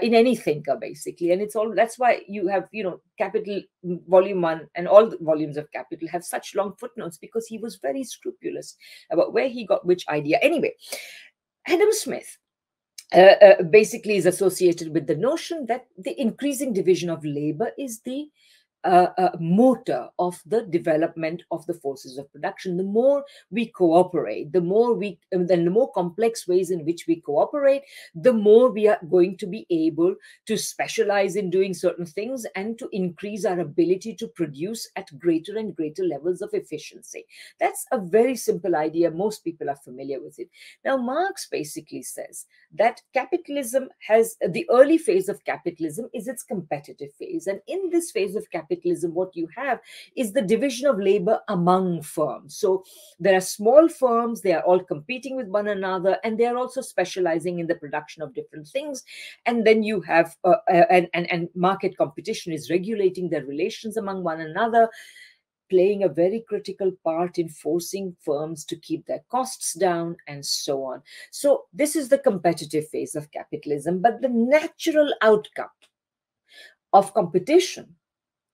in any thinker, basically, and that's why you have, Capital Volume 1 and all the volumes of Capital have such long footnotes, because he was very scrupulous about where he got which idea. Anyway, Adam Smith basically is associated with the notion that the increasing division of labor is the motor of the development of the forces of production. The more we cooperate, the more complex ways in which we cooperate, the more we are going to be able to specialize in doing certain things and to increase our ability to produce at greater and greater levels of efficiency. That's a very simple idea. Most people are familiar with it. Now, Marx basically says that capitalism has the early phase of capitalism is its competitive phase. And in this phase of capitalism, what you have is the division of labor among firms. So there are small firms, they are all competing with one another, and they are also specializing in the production of different things. And then you have, and market competition is regulating their relations among one another, playing a very critical part in forcing firms to keep their costs down and so on. So this is the competitive phase of capitalism, but the natural outcome of competition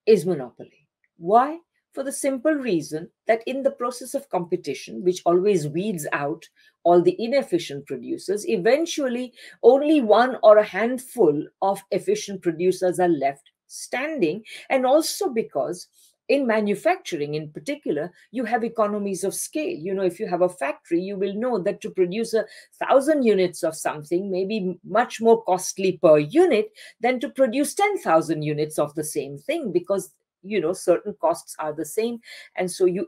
is monopoly. Why? For the simple reason that in the process of competition, which always weeds out all the inefficient producers, eventually only one or a handful of efficient producers are left standing. And also because in manufacturing in particular, you have economies of scale. You know, if you have a factory, you will know that to produce 1,000 units of something may be much more costly per unit than to produce 10,000 units of the same thing, because certain costs are the same, and so you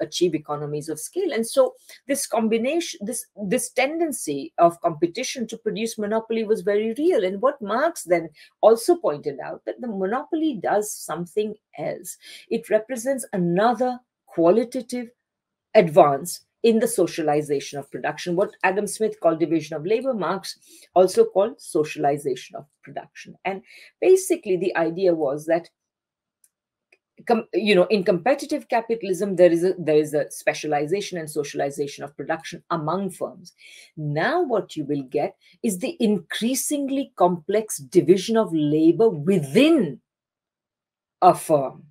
achieve economies of scale. And so this combination, this tendency of competition to produce monopoly was very real. And what Marx then also pointed out, that the monopoly does something else. It represents another qualitative advance in the socialization of production. What Adam Smith called division of labor, Marx also called socialization of production. And basically the idea was that in competitive capitalism, there is a specialization and socialization of production among firms. Now what you will get is the increasingly complex division of labor within a firm.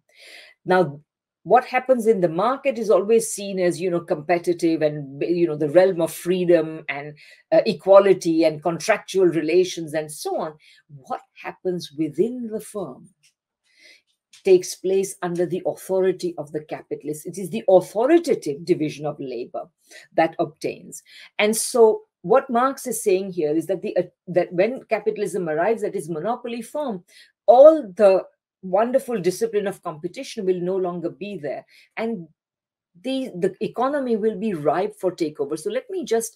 Now, what happens in the market is always seen as, competitive and, the realm of freedom and equality and contractual relations and so on. What happens within the firm takes place under the authority of the capitalist. It is the authoritative division of labor that obtains. And so what Marx is saying here is that that when capitalism arrives at its monopoly form, all the wonderful discipline of competition will no longer be there, and the economy will be ripe for takeover. So let me just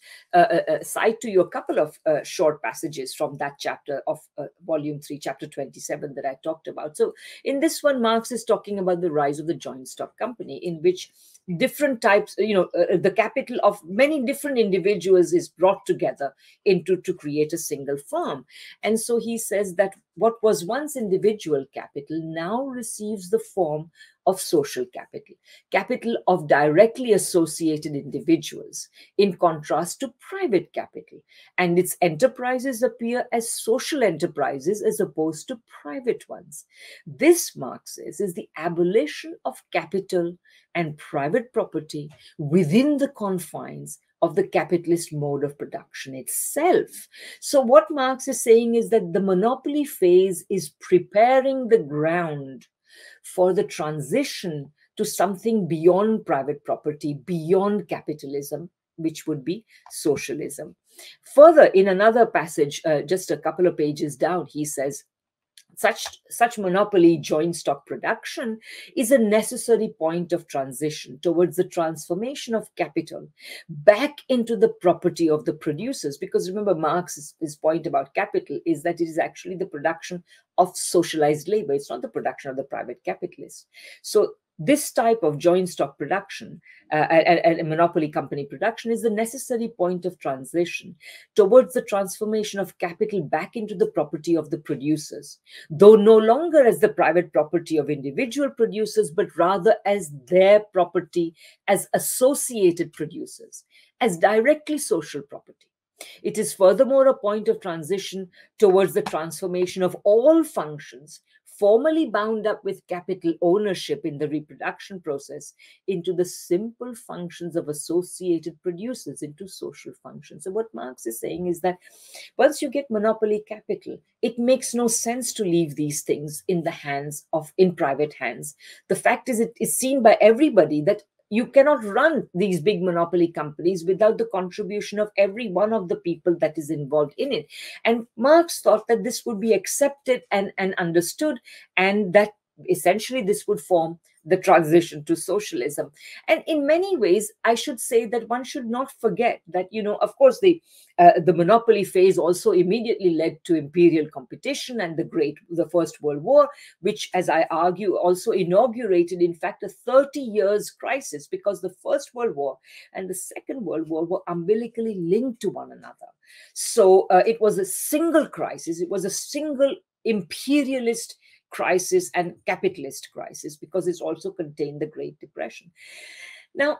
cite to you a couple of short passages from that chapter of volume 3, chapter 27 that I talked about. So in this one, Marx is talking about the rise of the joint stock company, in which different types, the capital of many different individuals is brought together to create a single firm. And so he says that what was once individual capital now receives the form of social capital, capital of directly associated individuals, in contrast to private capital. And its enterprises appear as social enterprises as opposed to private ones. This, Marx says, is the abolition of capital and private property within the confines of the capitalist mode of production itself. So what Marx is saying is that the monopoly phase is preparing the ground for the transition to something beyond private property, beyond capitalism, which would be socialism. Further, in another passage, just a couple of pages down, he says, such monopoly joint stock production is a necessary point of transition towards the transformation of capital back into the property of the producers. Because remember, Marx's point about capital is that it is actually the production of socialized labor. It's not the production of the private capitalists. So this type of joint stock production and monopoly company production is the necessary point of transition towards the transformation of capital back into the property of the producers, though no longer as the private property of individual producers, but rather as their property as associated producers, as directly social property. It is furthermore a point of transition towards the transformation of all functions formally bound up with capital ownership in the reproduction process into the simple functions of associated producers, into social functions. So what Marx is saying is that once you get monopoly capital, it makes no sense to leave these things in private hands. The fact is, it is seen by everybody that you cannot run these big monopoly companies without the contribution of every one of the people that is involved in it. And Marx thought that this would be accepted and understood, and that essentially this would form the transition to socialism. And in many ways, I should say that one should not forget that, of course, the monopoly phase also immediately led to imperial competition and the First World War, which, as I argue, also inaugurated, in fact, a 30 years crisis, because the First World War and the Second World War were umbilically linked to one another. So it was a single crisis. It was a single imperialist crisis and capitalist crisis, because it's also contained the Great Depression. Now,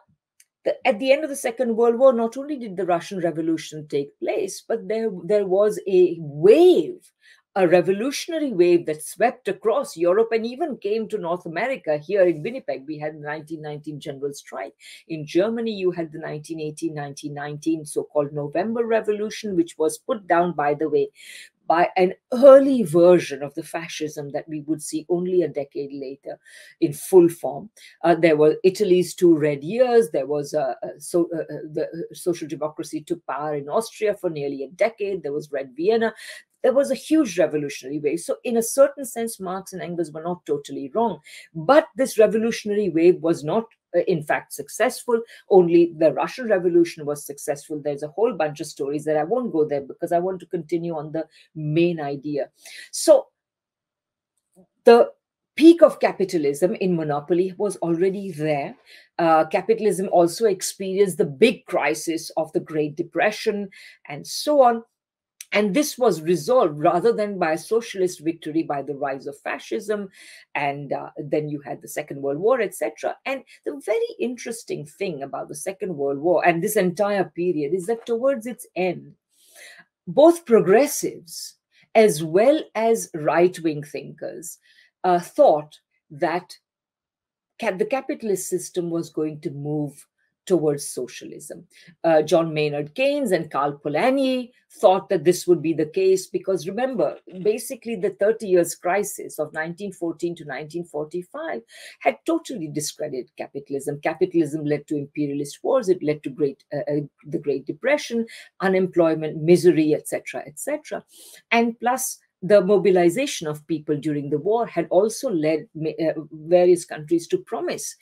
at the end of the Second World War, not only did the Russian Revolution take place, but there was a wave, a revolutionary wave that swept across Europe and even came to North America. Here in Winnipeg, we had the 1919 general strike. In Germany, you had the 1918-1919 so-called November Revolution, which was put down, by the way, by an early version of the fascism that we would see only a decade later in full form. There were Italy's 2 red years. There was the social democracy took power in Austria for nearly a decade. There was Red Vienna. There was a huge revolutionary wave. So in a certain sense, Marx and Engels were not totally wrong. But this revolutionary wave was not, in fact, successful. Only the Russian Revolution was successful. There's a whole bunch of stories that I won't go there, because I want to continue on the main idea. So the peak of capitalism in monopoly was already there. Capitalism also experienced the big crisis of the Great Depression and so on. And this was resolved, rather than by a socialist victory, by the rise of fascism. And then you had the Second World War, etc. And the very interesting thing about the Second World War and this entire period is that towards its end, both progressives as well as right-wing thinkers thought that the capitalist system was going to move towards socialism. John Maynard Keynes and Karl Polanyi thought that this would be the case, because remember, basically the 30 years crisis of 1914 to 1945 had totally discredited capitalism. Capitalism led to imperialist wars. It led to the Great Depression, unemployment, misery, etc., etc. And plus, the mobilization of people during the war had also led various countries to promise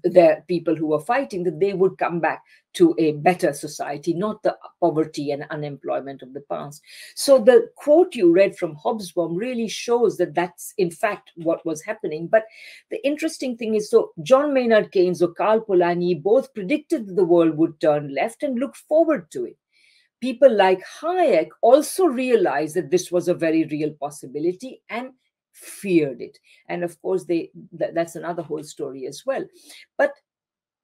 their people who were fighting that they would come back to a better society, not the poverty and unemployment of the past. So the quote you read from Hobsbawm really shows that that's in fact what was happening. But the interesting thing is, so John Maynard Keynes or Karl Polanyi both predicted that the world would turn left and looked forward to it. People like Hayek also realized that this was a very real possibility and feared it. And of course, that's another whole story as well. But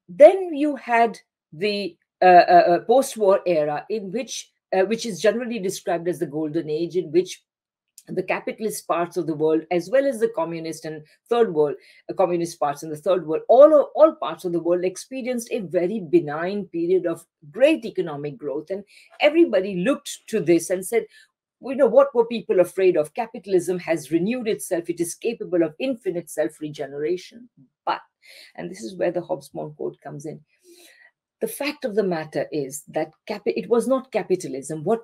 then you had the post-war era, in which is generally described as the golden age, in which the capitalist parts of the world, as well as the communist and third world, communist parts in the third world, all parts of the world experienced a very benign period of great economic growth. And everybody looked to this and said, what were people afraid of? Capitalism has renewed itself. It is capable of infinite self-regeneration. But, and this is where the Hobsbawm quote comes in, the fact of the matter is that it was not capitalism. What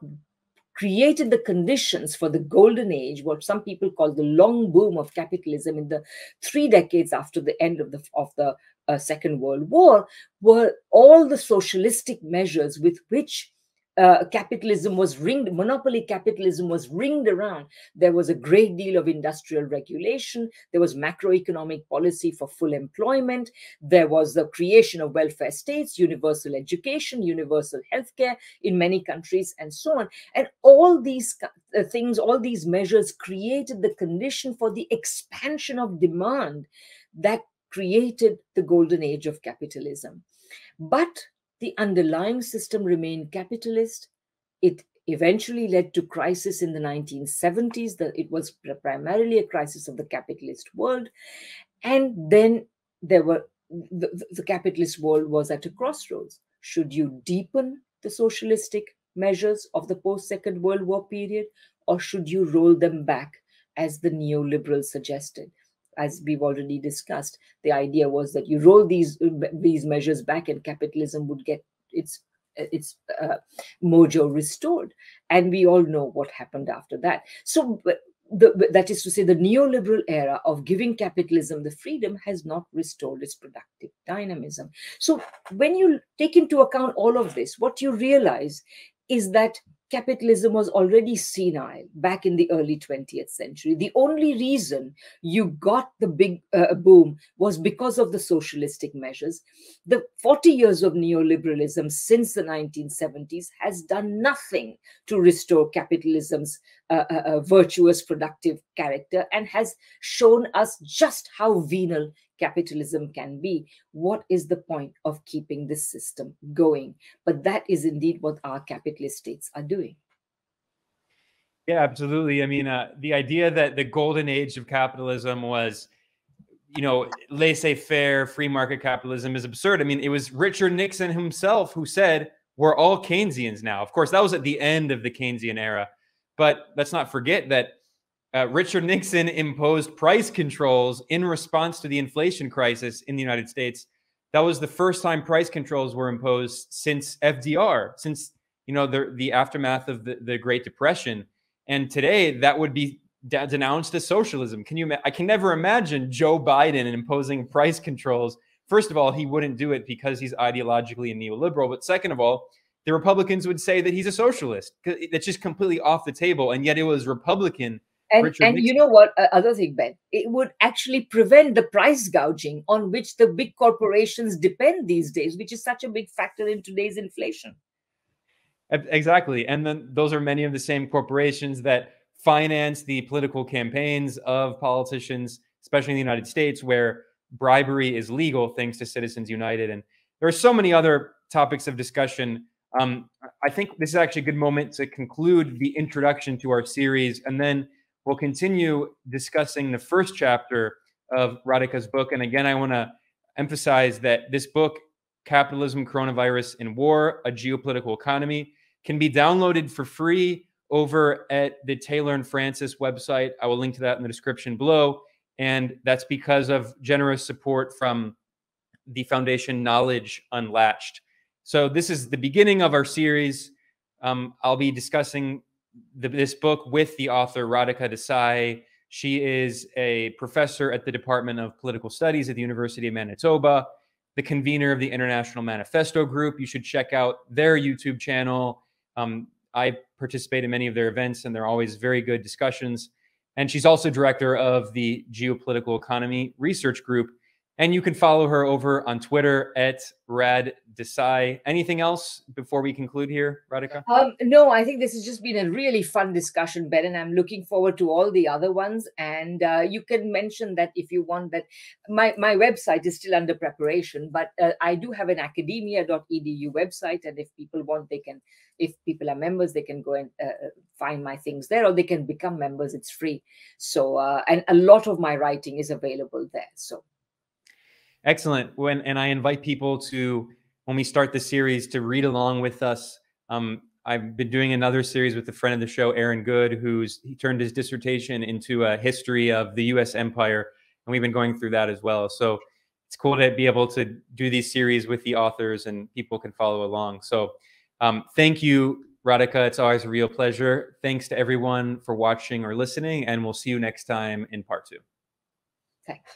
created the conditions for the golden age, what some people call the long boom of capitalism in the 3 decades after the end of the Second World War, were all the socialistic measures with which capitalism was ringed, monopoly capitalism was ringed around. There was a great deal of industrial regulation. There was macroeconomic policy for full employment. There was the creation of welfare states, universal education, universal healthcare in many countries, and so on. And all these things, all these measures created the condition for the expansion of demand that created the golden age of capitalism. But the underlying system remained capitalist. It eventually led to crisis in the 1970s. That it was primarily a crisis of the capitalist world. And then there were the capitalist world was at a crossroads. Should you deepen the socialistic measures of the post-Second World War period, or should you roll them back, as the neoliberals suggested? As we've already discussed, the idea was that you roll these measures back, and capitalism would get its mojo restored. And we all know what happened after that. So that is to say, the neoliberal era of giving capitalism the freedom has not restored its productive dynamism. So when you take into account all of this, what you realize is that capitalism was already senile back in the early 20th century. The only reason you got the big boom was because of the socialistic measures. The 40 years of neoliberalism since the 1970s has done nothing to restore capitalism's virtuous productive character, and has shown us just how venal capitalism can be. What is the point of keeping this system going? But that is indeed what our capitalist states are doing. Yeah, absolutely. I mean, the idea that the golden age of capitalism was, laissez-faire, free market capitalism is absurd. I mean, it was Richard Nixon himself who said, we're all Keynesians now. Of course, that was at the end of the Keynesian era. But let's not forget that Richard Nixon imposed price controls in response to the inflation crisis in the United States. That was the first time price controls were imposed since FDR, since the aftermath of the Great Depression. And today that would be denounced as socialism. I can never imagine Joe Biden imposing price controls. First of all, he wouldn't do it because he's ideologically a neoliberal. But second of all, the Republicans would say that he's a socialist. That's just completely off the table. And yet it was Republican Richard And Nixon. you know what, other thing, Ben, it would actually prevent the price gouging on which the big corporations depend these days, which is such a big factor in today's inflation. Exactly. And then those are many of the same corporations that finance the political campaigns of politicians, especially in the United States, where bribery is legal thanks to Citizens United. And there are so many other topics of discussion. I think this is actually a good moment to conclude the introduction to our series, and then we'll continue discussing the first chapter of Radhika's book. And again, I want to emphasize that this book, Capitalism, Coronavirus, and War, A Geopolitical Economy, can be downloaded for free over at the Taylor and Francis website. I will link to that in the description below. And that's because of generous support from the foundation Knowledge Unlatched. So this is the beginning of our series. I'll be discussing this book with the author, Radhika Desai. She is a professor at the Department of Political Studies at the University of Manitoba, the convener of the International Manifesto Group. You should check out their YouTube channel. I participate in many of their events, and they're always very good discussions. And she's also director of the Geopolitical Economy Research Group. And you can follow her over on Twitter at Rad Desai. Anything else before we conclude here, Radhika? No, I think this has just been a really fun discussion, Ben, and I'm looking forward to all the other ones. And you can mention that if you want that. My website is still under preparation, but I do have an academia.edu website. And if people want, they can, if people are members, they can go and find my things there, or they can become members. It's free. So, and a lot of my writing is available there. So. Excellent. And I invite people to, when we start the series, to read along with us. I've been doing another series with a friend of the show, Aaron Good, he turned his dissertation into a history of the U.S. empire, and we've been going through that as well. So it's cool to be able to do these series with the authors, and people can follow along. So thank you, Radhika. It's always a real pleasure. Thanks to everyone for watching or listening, and we'll see you next time in part 2. Thanks.